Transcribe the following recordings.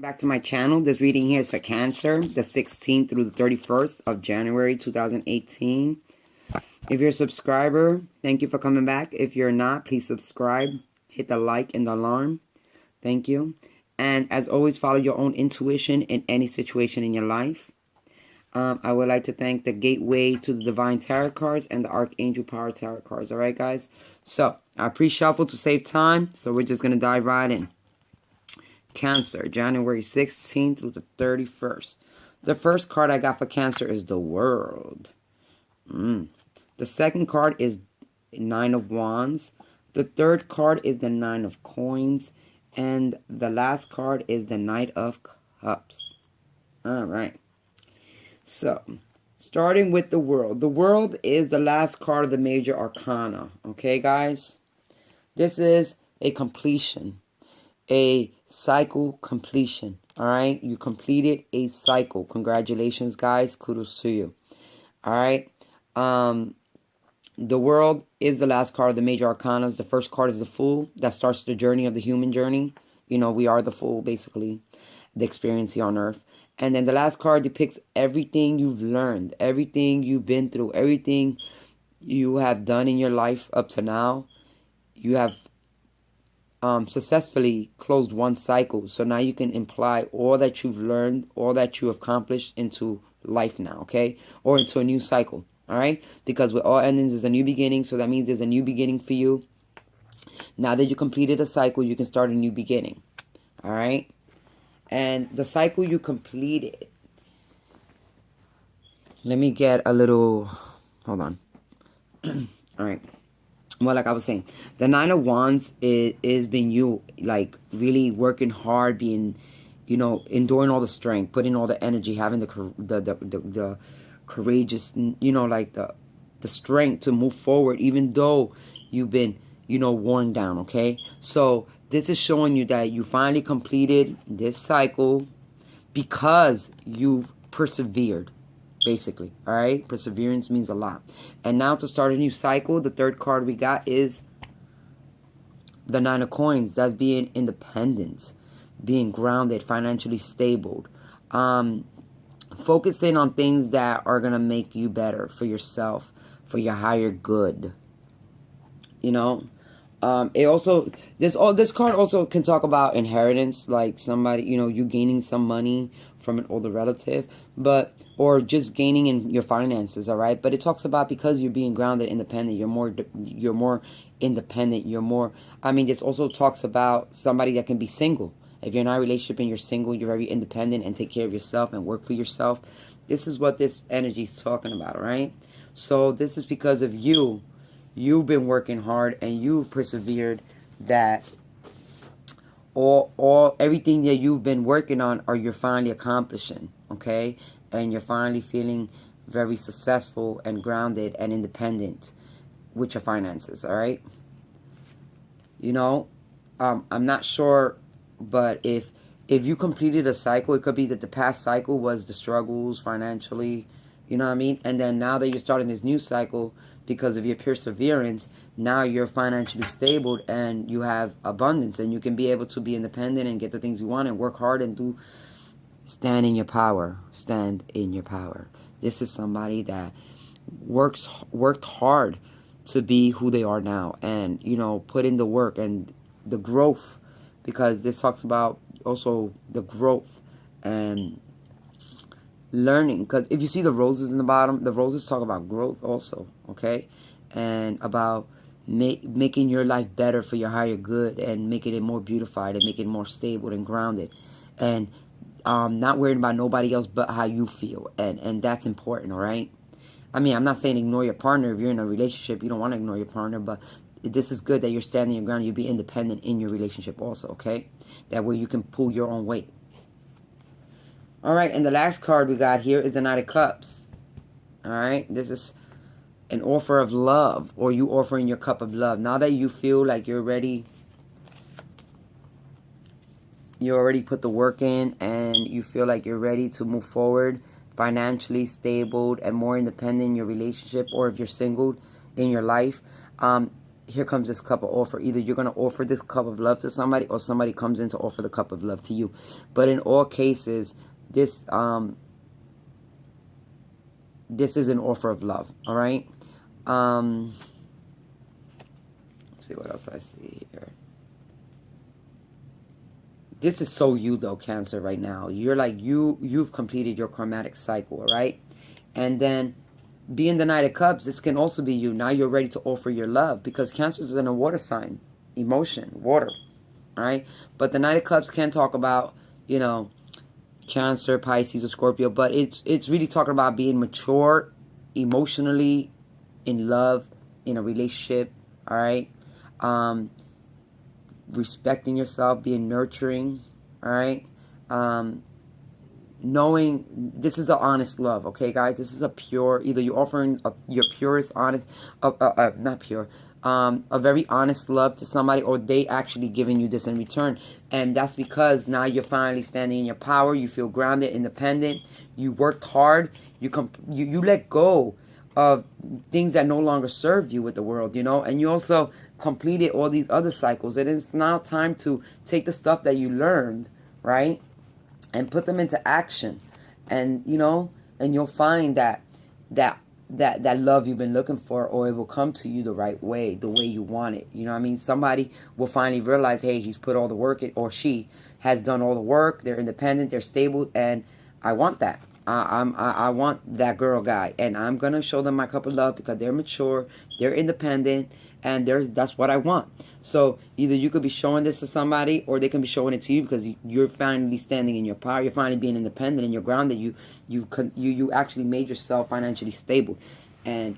Back to my channel. This reading here is for Cancer, the 16th through the 31st of January 2018. If you're a subscriber, thank you for coming back. If you're not, please subscribe. Hit the like and the alarm. Thank you. And as always, follow your own intuition in any situation in your life. I would like to thank the Gateway to the Divine Tarot cards and the Archangel Power Tarot cards. All right, guys? So, I pre-shuffled to save time, so we're just going to dive right in. Cancer, January 16th through the 31st. The first card I got for Cancer is the World. The second card is Nine of Wands. The third card is the Nine of Coins. And the last card is the Knight of Cups. All right. So, starting with the World. The World is the last card of the major arcana. Okay, guys? This is a completion. A cycle completion. All right? You completed a cycle. Congratulations, guys. Kudos to you. All right? The World is the last card of the major arcanas. The first card is the Fool. That starts the journey of the human journey. You know, we are the Fool, basically. The experience here on Earth. And then the last card depicts everything you've learned. Everything you've been through. Everything you have done in your life up to now. You have successfully closed one cycle. So now you can imply all that you've learned, all that you have accomplished into life now, okay? Or into a new cycle, all right? Because with all endings is a new beginning, so that means there's a new beginning for you. Now that you completed a cycle, you can start a new beginning, all right? And the cycle you completed, let me get a little, hold on. All right. Well, like I was saying, the Nine of Wands is being you, like, really working hard, being, you know, enduring all the strength, putting all the energy, having the courageous, you know, like the strength to move forward, even though you've been, you know, worn down, okay? So this is showing you that you finally completed this cycle because you've persevered. Basically, all right? Perseverance means a lot. And now to start a new cycle, the third card we got is the Nine of Coins. That's being independent, being grounded, financially stable. Focusing on things that are going to make you better for yourself, for your higher good. You know? It also, this card also can talk about inheritance, like somebody, you know, you gaining some money from an older relative, but, or just gaining in your finances, all right? But it talks about because you're being grounded, independent, you're more independent, you're more, I mean, this also talks about somebody that can be single. If you're in a relationship and you're single, you're very independent and take care of yourself and work for yourself. This is what this energy is talking about, all right? So this is because of you. You've been working hard and you've persevered, that everything that you've been working on or you're finally accomplishing, okay? And you're finally feeling very successful and grounded and independent with your finances, all right? You know, I'm not sure, but if you completed a cycle, it could be that the past cycle was the struggles financially, you know what I mean? And then now that you're starting this new cycle, because of your perseverance, now you're financially stable and you have abundance and you can be able to be independent and get the things you want and work hard and do. Stand in your power. Stand in your power. This is somebody that worked hard to be who they are now, and, you know, put in the work and the growth, because this talks about also the growth and learning. Because if you see the roses in the bottom, the roses talk about growth also, okay? And about making your life better for your higher good and making it more beautified and making it more stable and grounded, and not worrying about nobody else but how you feel, and that's important, all right? I mean, I'm not saying ignore your partner. If you're in a relationship, you don't want to ignore your partner, but this is good that you're standing your ground. You'll be independent in your relationship also, okay? That way you can pull your own weight. All right, and the last card we got here is the Knight of Cups. All right, this is an offer of love, or you offering your cup of love. Now that you feel like you're ready, you already put the work in, and you feel like you're ready to move forward, financially stable and more independent in your relationship, or if you're single in your life. here comes this cup of offer. Either you're going to offer this cup of love to somebody, or somebody comes in to offer the cup of love to you. But in all cases, this this is an offer of love. All right. Let's see what else I see here. This is so you though, Cancer, right now. You're like, you've completed your karmatic cycle, right? And then being the Knight of Cups, this can also be you. Now you're ready to offer your love, because Cancer is in a water sign. Emotion, water, all right? But the Knight of Cups can talk about, you know, Cancer, Pisces, or Scorpio, but it's really talking about being mature emotionally, in love, in a relationship, all right? Respecting yourself, being nurturing, all right? Knowing this is an honest love, okay, guys? This is a pure, either you're offering your purest, honest, not pure, a very honest love to somebody, or they actually giving you this in return. And that's because now you're finally standing in your power. You feel grounded, independent. You worked hard. You let go of things that no longer serve you with the world, you know? And you also completed all these other cycles. It is now time to take the stuff that you learned, right, and put them into action. And, you know, and you'll find that love you've been looking for, or it will come to you the right way, the way you want it. You know what I mean? Somebody will finally realize, hey, he's put all the work in, or she has done all the work. They're independent, they're stable, and I want that. I want that girl guy, and I'm going to show them my cup of love, because they're mature, they're independent, and that's what I want. So either you could be showing this to somebody, or they can be showing it to you, because you're finally standing in your power. You're finally being independent, and you're grounded. You actually made yourself financially stable. And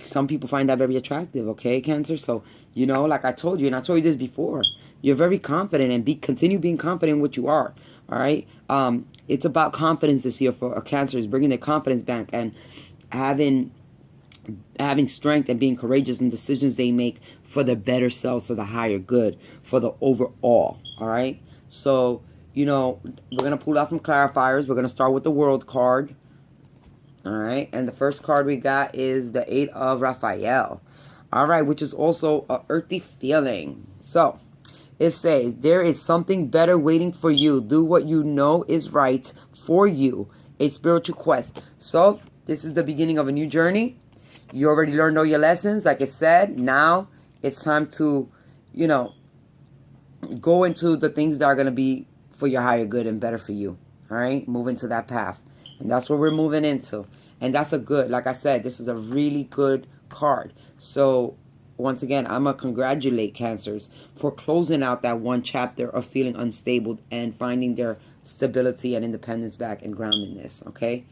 some people find that very attractive, okay, Cancer? So, you know, like I told you, and I told you this before, you're very confident, and continue being confident in what you are, all right? It's about confidence this year for a Cancer, is bringing their confidence back, and having strength, and being courageous in decisions they make for the better selves, for the higher good, for the overall, all right? So, you know, we're going to pull out some clarifiers. We're going to start with the World card, all right? And the first card we got is the 8 of Raphael, all right, which is also an earthy feeling. So, it says, there is something better waiting for you. Do what you know is right for you. A spiritual quest. So, this is the beginning of a new journey. You already learned all your lessons, like I said. Now, it's time to, you know, go into the things that are going to be for your higher good and better for you. All right? Move into that path. And that's what we're moving into. And that's a good, like I said, this is a really good card. So, once again, I'm going to congratulate Cancers for closing out that one chapter of feeling unstable and finding their stability and independence back and groundedness, okay?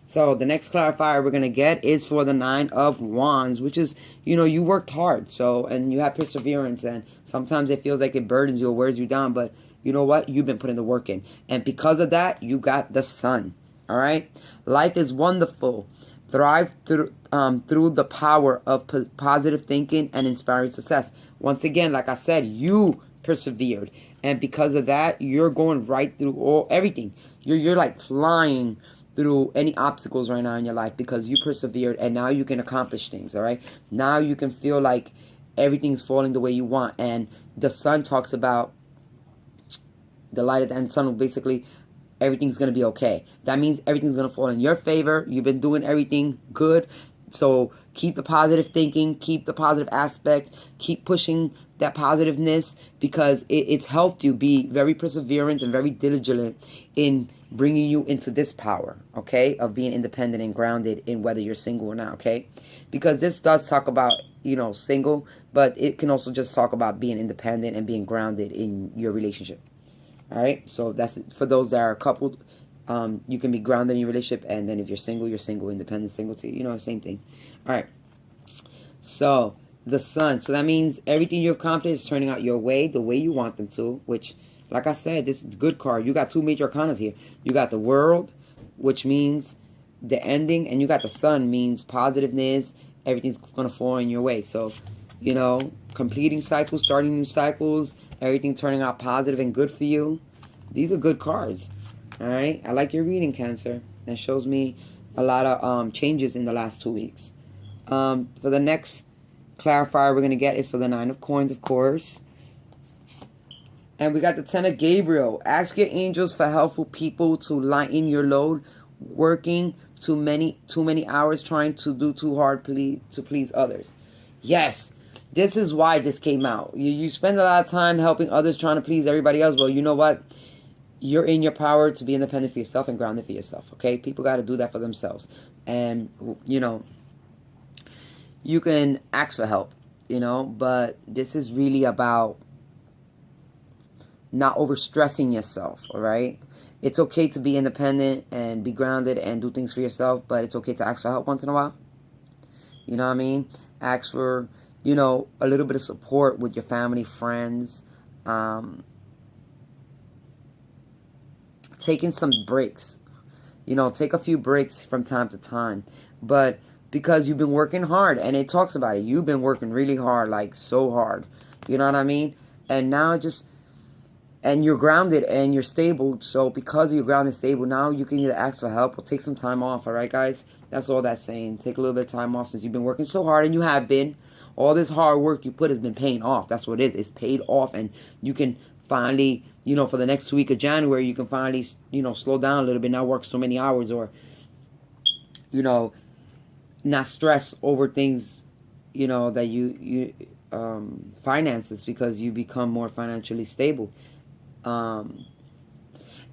So the next clarifier we're going to get is for the 9 of Wands, which is, you know, you worked hard, so, and you have perseverance, and sometimes it feels like it burdens you or wears you down, but you know what? You've been putting the work in. And because of that, you got the Sun, all right? Life is wonderful. Thrive through the power of positive thinking and inspiring success. Once again, like I said, you persevered, and because of that, you're going right through everything. You're like flying through any obstacles right now in your life, because you persevered, and now you can accomplish things. All right, now you can feel like everything's falling the way you want. And the Sun talks about the light at the end of the tunnel. Basically, everything's going to be okay. That means everything's going to fall in your favor. You've been doing everything good. So keep the positive thinking, keep the positive aspect, keep pushing that positiveness, because it's helped you be very perseverant and very diligent in bringing you into this power, okay, of being independent and grounded in whether you're single or not, okay? Because this does talk about, you know, single, but it can also just talk about being independent and being grounded in your relationship. All right, so that's for those that are coupled. You can be grounded in your relationship, and then if you're single, independent, single too. You know, same thing. All right. So the Sun. So that means everything you've accomplished is turning out your way, the way you want them to. Which, like I said, this is a good card. You got two major arcanas here. You got the World, which means the ending, and you got the Sun, means positiveness. Everything's gonna fall in your way. So, you know, completing cycles, starting new cycles, everything turning out positive and good for you. These are good cards. All right. I like your reading, Cancer. That shows me a lot of changes in the last 2 weeks. For the next clarifier we're going to get is for the 9 of coins, of course. And we got the 10 of Gabriel. Ask your angels for helpful people to lighten your load. Working too many hours, trying to do too hard to please others. Yes, this is why this came out. You spend a lot of time helping others, trying to please everybody else. Well, you know what? You're in your power to be independent for yourself and grounded for yourself, okay? People got to do that for themselves. And, you know, you can ask for help, you know, but this is really about not overstressing yourself, all right? It's okay to be independent and be grounded and do things for yourself, but it's okay to ask for help once in a while. You know what I mean? Ask for, you know, a little bit of support with your family, friends. Taking some breaks. You know, take a few breaks from time to time. But because you've been working hard, and it talks about it. You've been working really hard, like so hard. You know what I mean? And now just... and you're grounded and you're stable. So because you're grounded and stable, now you can either ask for help or take some time off. All right, guys? That's all that's saying. Take a little bit of time off since you've been working so hard, and you have been. All this hard work you put has been paying off. That's what it is. It's paid off, and you can finally, you know, for the next week of January, you can finally, you know, slow down a little bit, not work so many hours, or, you know, not stress over things, you know, that you finances, because you become more financially stable.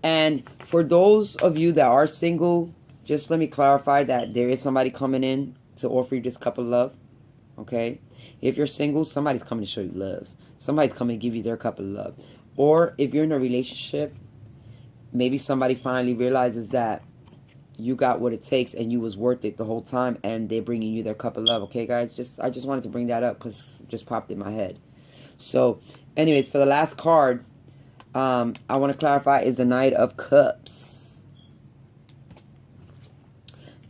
And for those of you that are single, just let me clarify that there is somebody coming in to offer you this cup of love, okay? If you're single, somebody's coming to show you love. Somebody's coming to give you their cup of love. Or if you're in a relationship, maybe somebody finally realizes that you got what it takes and you was worth it the whole time, and they're bringing you their cup of love, okay, guys? I just wanted to bring that up because it just popped in my head. So, anyways, for the last card, I want to clarify, is the Knight of Cups.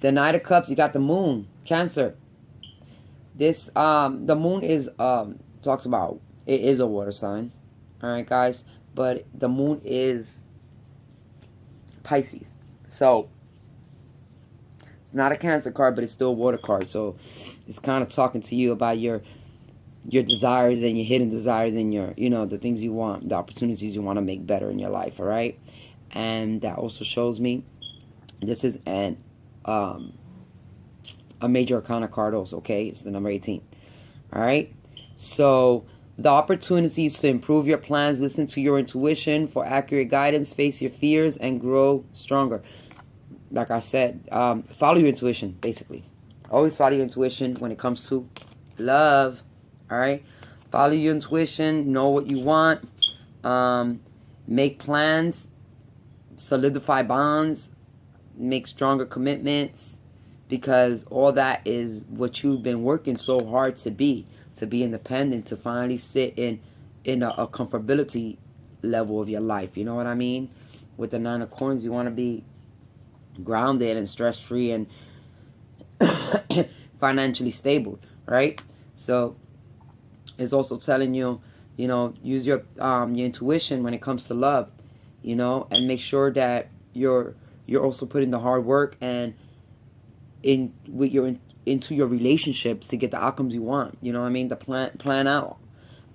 The Knight of Cups, you got the Moon, Cancer. This, the Moon is, talks about, it is a water sign. Alright, guys? But the Moon is Pisces. So, it's not a Cancer card, but it's still a water card. So, it's kind of talking to you about your desires and your hidden desires and your, you know, the things you want, the opportunities you want to make better in your life, all right? And that also shows me this is a major arcana card also, okay? It's the number 18, all right? So the opportunities to improve your plans, listen to your intuition for accurate guidance, face your fears, and grow stronger. Like I said, follow your intuition, basically. Always follow your intuition when it comes to love. All right, follow your intuition, know what you want, make plans, solidify bonds, make stronger commitments, because all that is what you've been working so hard to be independent, to finally sit in a comfortability level of your life. You know what I mean? With the 9 of Coins, you want to be grounded and stress-free and financially stable, right? So it's also telling you, you know, use your intuition when it comes to love, you know, and make sure that you're also putting the hard work and into your relationships to get the outcomes you want. You know what I mean? To plan out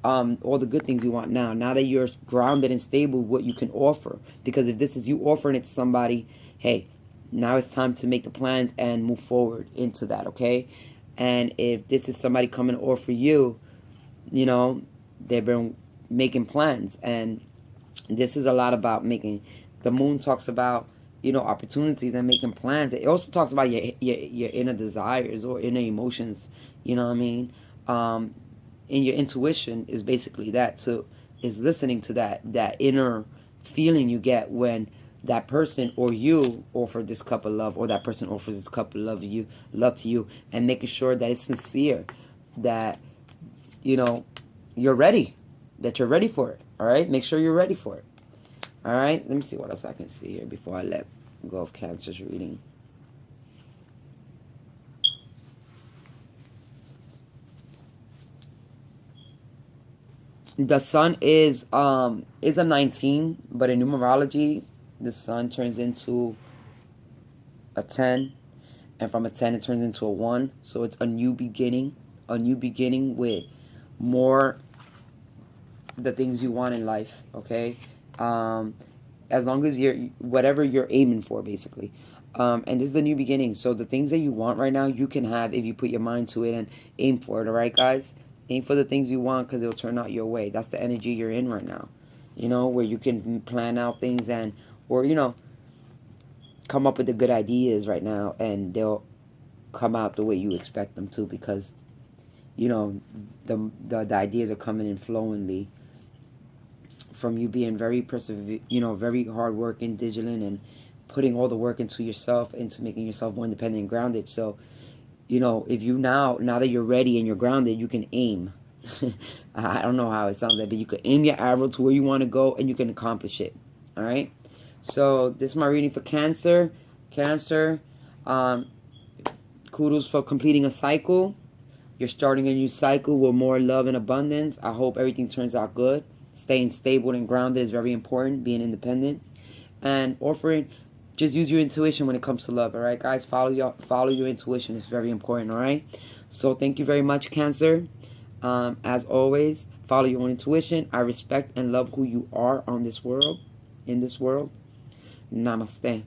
all the good things you want now that you're grounded and stable, what you can offer. Because if this is you offering it to somebody, hey, now it's time to make the plans and move forward into that, okay? And if this is somebody coming to offer you, you know, they've been making plans, and this is a lot about making. The Moon talks about, you know, opportunities and making plans. It also talks about your inner desires or inner emotions. You know what I mean? And your intuition is basically that. So is listening to that inner feeling you get when that person or you offer this cup of love, or that person offers this cup of love to you, and making sure that it's sincere, that, you know, you're ready, that you're ready for it, all right? Make sure you're ready for it, all right? Let me see what else I can see here before I let go of Cancer's reading. The Sun is a 19, but in numerology, the Sun turns into a 10, and from a 10 it turns into a 1, so it's a new beginning, a new beginning with more the things you want in life, okay? As long as you're, whatever you're aiming for, basically. And this is the new beginning. So the things that you want right now, you can have if you put your mind to it and aim for it, all right, guys? Aim for the things you want because it'll turn out your way. That's the energy you're in right now, you know, where you can plan out things and, or, you know, come up with the good ideas right now, and they'll come out the way you expect them to, because, you know, the ideas are coming in flowingly from you being very very hardworking, vigilant, and putting all the work into yourself, into making yourself more independent and grounded. So, you know, if you now that you're ready and you're grounded, you can aim. I don't know how it sounds like, but you can aim your arrow to where you want to go, and you can accomplish it. All right. So this is my reading for Cancer. Cancer, kudos for completing a cycle. You're starting a new cycle with more love and abundance. I hope everything turns out good. Staying stable and grounded is very important. Being independent and offering. Just use your intuition when it comes to love. All right, guys. Follow your intuition. It's very important. All right. So thank you very much, Cancer. As always, follow your own intuition. I respect and love who you are on this world. In this world. Namaste.